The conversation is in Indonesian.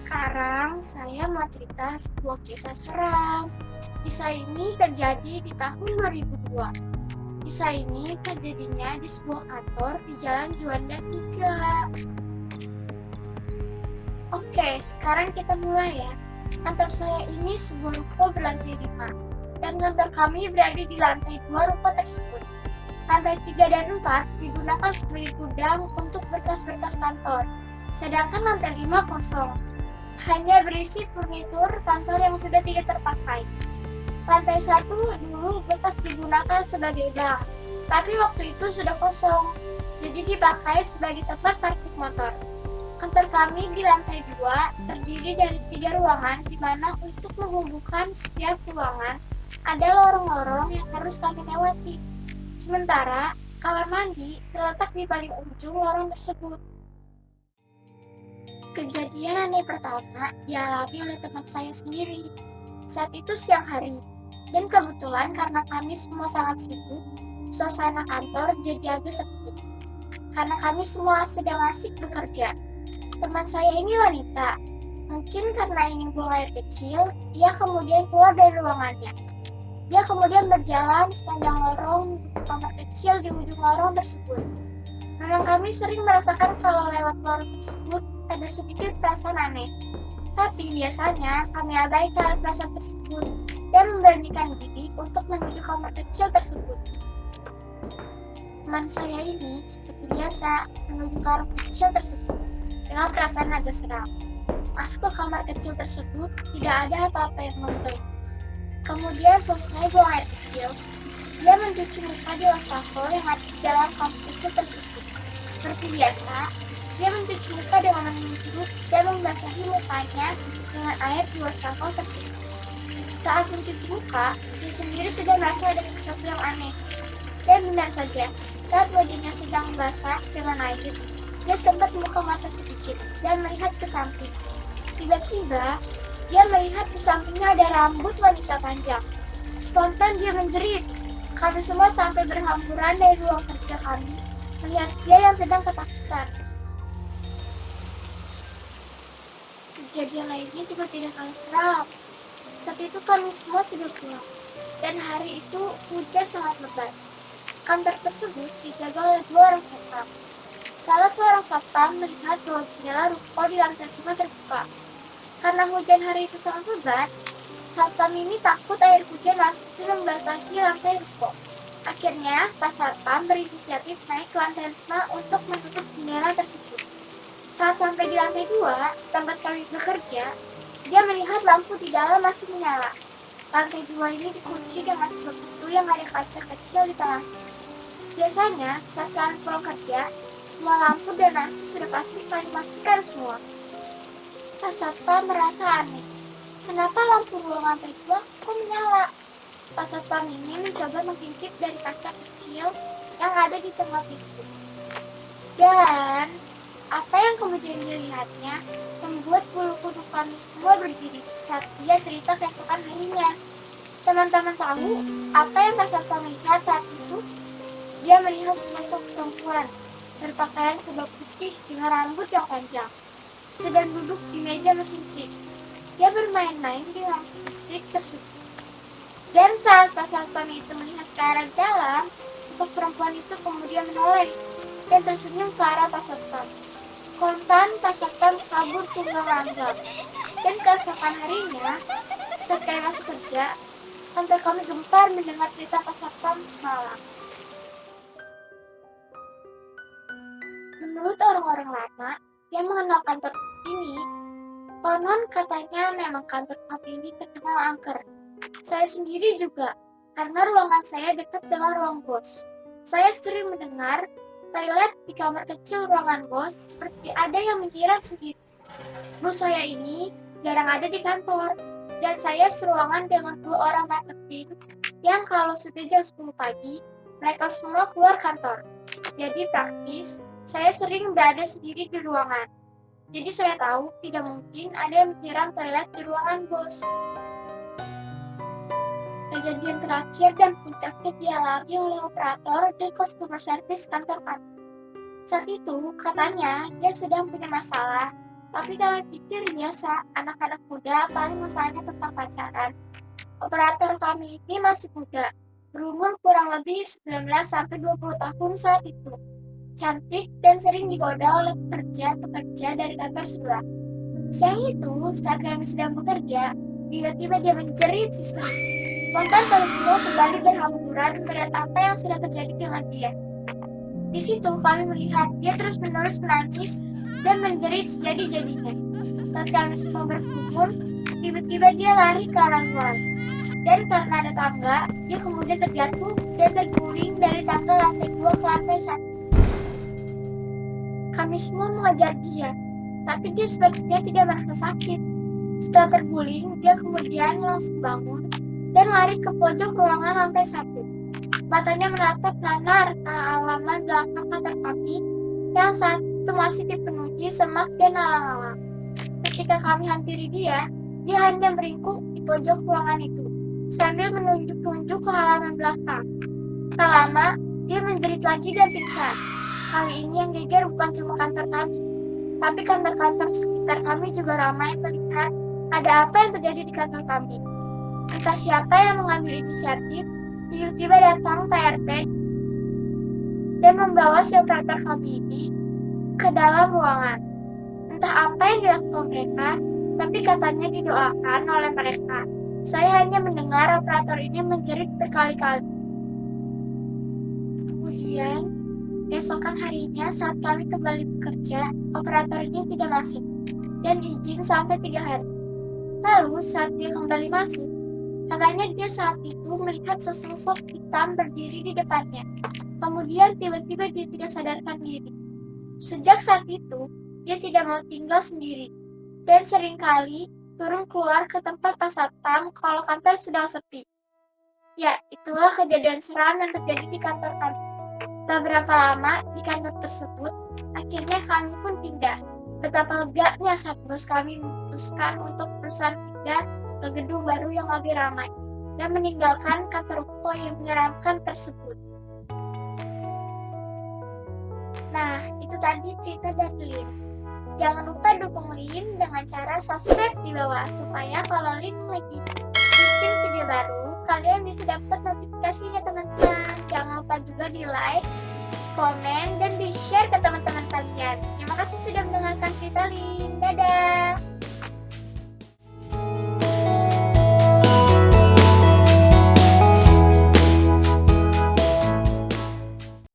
Sekarang saya mau cerita sebuah kisah seram. Kisah ini terjadi di tahun 2002. Kisah ini terjadinya di sebuah kantor di Jalan Juanda 3. Oke, sekarang kita mulai ya. Kantor saya ini sebuah ruko berlantai 5, dan kantor kami berada di lantai 2 ruko tersebut. Lantai 3 dan 4 digunakan sebagai gudang untuk berkas-berkas kantor, sedangkan lantai 5 kosong. Hanya berisi furnitur kantor yang sudah tidak terpakai. Lantai 1 dulu bekas digunakan sebagai bank, tapi waktu itu sudah kosong, jadi dipakai sebagai tempat parkir motor. Kantor kami di lantai 2 terdiri dari 3 ruangan, di mana untuk menghubungkan setiap ruangan ada lorong-lorong yang harus kami lewati. Sementara kamar mandi terletak di paling ujung lorong tersebut. Kejadian aneh pertama dialami oleh teman saya sendiri. Saat itu siang hari, dan kebetulan karena kami semua sangat sibuk, suasana kantor jadi agak sepi. Karena kami semua sedang asik bekerja. Teman saya ini wanita. Mungkin karena ingin buang air kecil, ia kemudian keluar dari ruangannya. Dia kemudian berjalan sepanjang lorong ke kamar kecil di ujung lorong tersebut. Memang kami sering merasakan kalau lewat lorong tersebut ada sedikit perasaan aneh. Tapi biasanya kami abaikan perasaan tersebut dan memberanikan diri untuk menuju kamar kecil tersebut. Teman saya ini seperti biasa menuju kamar kecil tersebut dengan perasaan agak seram. Masuk ke kamar kecil tersebut tidak ada apa-apa yang membaik. Kemudian selesai buang air kecil, dia mencuci muka di wastafel yang ada di dalam kamar kecil tersebut. Seperti biasa, dia mencuci muka dengan menunduk dan membasahi mukanya dengan air di wastafel tersebut. Saat mencuci muka, dia sendiri sudah merasa ada sesuatu yang aneh. Dan benar saja, saat wajahnya sedang basah dengan air, dia sempat membuka mata sedikit dan melihat ke samping. Tiba-tiba, dia melihat di sampingnya ada rambut wanita panjang. Spontan dia menjerit. Kami semua sampai berhamburan dari ruang kerja kami, melihat dia yang sedang ketakutan. Kejadian lainnya juga tidak kalah seram. Saat itu kami semua sudah pulang, dan hari itu hujan sangat lebat. Kantor tersebut dijaga oleh 2 orang satpam. Salah seorang satpam melihat bahwa jendela ruko di lantai 5 terbuka. Karena hujan hari itu sangat lebat, satpam ini takut air hujan masuk dan membasahi lantai ruko. Akhirnya, Pak Satpam berinisiatif naik ke lantai 5 untuk menutup jendela tersebut. Saat sampai di lantai 2, tempat kami bekerja, dia melihat lampu di dalam masih menyala. Lantai 2 ini dikunci dengan sebuah pintu yang ada kaca kecil di tengah. Biasanya, saat kalian pulang kerja, semua lampu dan AC sudah pasti kalian matikan semua. Pak Satpam merasa aneh. Kenapa lampu ruang lantai 2 kok menyala? Pak Satpam ini mencoba mengintip dari kaca kecil yang ada di tengah pintu. Dan apa yang kemudian dilihatnya membuat bulu kuduk kami semua berdiri saat dia cerita keesokan harinya. Teman-teman tahu apa yang Pak Satpam lihat saat itu? Dia melihat sesosok perempuan berpakaian serba putih dengan rambut yang panjang, sedang duduk di meja mesin tip. Dia bermain-main dengan listrik tersebut. Dan saat Pak Satpam itu melihat ke arah dalam, sosok perempuan itu kemudian menoleh dan tersenyum ke arah Pak Satpam. Kontan Pak Satpam kabur tunggang langgang. Dan keesokan harinya, saat kami masuk kerja, kantor kami gempar mendengar cerita Pak Satpam semalam. Menurut orang-orang lama yang mengenal kantor ini, konon katanya memang kantor kami ini terkenal angker. Saya sendiri juga, karena ruangan saya dekat dengan ruang bos. Saya sering mendengar toilet di kamar kecil ruangan bos seperti ada yang menyiram sendiri. Bos saya ini jarang ada di kantor, dan saya seruangan dengan 2 orang marketing yang kalau sudah jam 10 pagi, mereka semua keluar kantor. Jadi praktis, saya sering berada sendiri di ruangan. Jadi saya tahu tidak mungkin ada yang menyiram toilet di ruangan bos. Kejadian terakhir dan puncaknya dialami oleh operator dan customer service kantor kami. Saat itu, katanya dia sedang punya masalah Tapi kami pikir biasa, anak-anak muda paling masalahnya tentang pacaran. Operator kami ini masih muda, berumur kurang lebih 19-20 tahun saat itu. Cantik dan sering digoda oleh pekerja dari kantor sebelah. Siang itu, saat kami sedang bekerja, tiba-tiba dia menjerit histeris. Spontan kami semua kembali berhamburan melihat apa yang sedang terjadi dengan dia. Di situ kami melihat dia terus-menerus menangis dan menjerit sejadi-jadinya. Saat kami semua berkerumun, tiba-tiba dia lari ke arah luar. Dan karena ada tangga, dia kemudian terjatuh dan terguling dari tangga lantai 2 ke lantai 1. Kami semua mengejar dia, tapi dia sepertinya tidak merasa sakit. Setelah terguling, dia kemudian langsung bangun dan lari ke pojok ruangan lantai 1. Matanya menatap nanar ke halaman belakang kantor kami yang saat itu masih dipenuhi semak dan alang-alang. Ketika kami hampiri dia hanya meringkuk di pojok ruangan itu, sambil menunjuk-nunjuk ke halaman belakang. Tak lama, dia menjerit lagi dan pingsan. Kali ini yang geger bukan cuma kantor kami, tapi kantor-kantor sekitar kami juga ramai melihat ada apa yang terjadi di kantor kami. Entah siapa yang mengambil inisiatif, tiba-tiba datang PRT dan membawa si operator kami ini ke dalam ruangan. Entah apa yang dilakukan mereka, tapi katanya didoakan oleh mereka. Saya hanya mendengar operator ini menjerit berkali-kali. Kemudian, keesokan harinya saat kami kembali bekerja, operator ini tidak masuk dan izin sampai 3 hari. Lalu saat dia kembali masuk, katanya dia saat itu melihat sesosok hitam berdiri di depannya. Kemudian tiba-tiba dia tidak sadarkan diri. Sejak saat itu, dia tidak mau tinggal sendiri dan seringkali turun keluar ke tempat pas satpam kalau kantor sedang sepi. Ya, itulah kejadian seram yang terjadi di kantor kami. Tak berapa lama di kantor tersebut, akhirnya kami pun pindah. Betapa leganya saat bos kami memutuskan untuk perusahaan pindah ke gedung baru yang lebih ramai dan meninggalkan kantor ruko yang menyeramkan tersebut. Nah, itu tadi cerita dari Lin. Jangan lupa dukung Lin dengan cara subscribe di bawah supaya kalau Lin lagi bikin video baru, kalian bisa dapat notifikasinya teman-teman. Jangan lupa juga di like, komen, dan di share ke teman-teman kalian. Terima kasih sudah mendengarkan cerita Lin. Dadah!